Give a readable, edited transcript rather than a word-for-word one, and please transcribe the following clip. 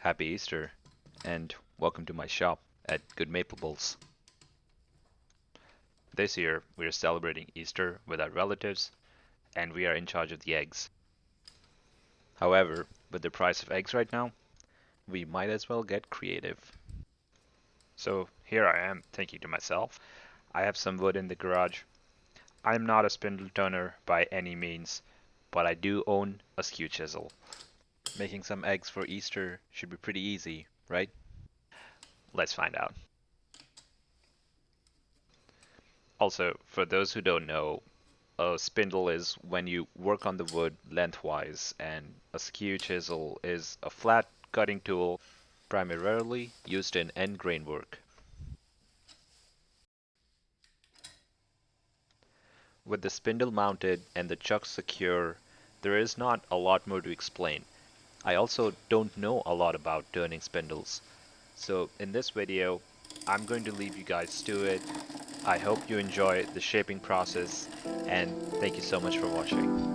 Happy Easter, and welcome to my shop at Good Maplebles. This year, we are celebrating Easter with our relatives, and we are in charge of the eggs. However, with the price of eggs right now, we might as well get creative. So here I am thinking to myself, I have some wood in the garage. I'm not a spindle turner by any means, but I do own a skew chisel. Making some eggs for Easter should be pretty easy, right? Let's find out. Also, for those who don't know, a spindle is when you work on the wood lengthwise, and a skew chisel is a flat cutting tool primarily used in end grain work. With the spindle mounted and the chuck secure, there is not a lot more to explain. I also don't know a lot about turning spindles, so in this video, I'm going to leave you guys to it. I hope you enjoy the shaping process, and thank you so much for watching.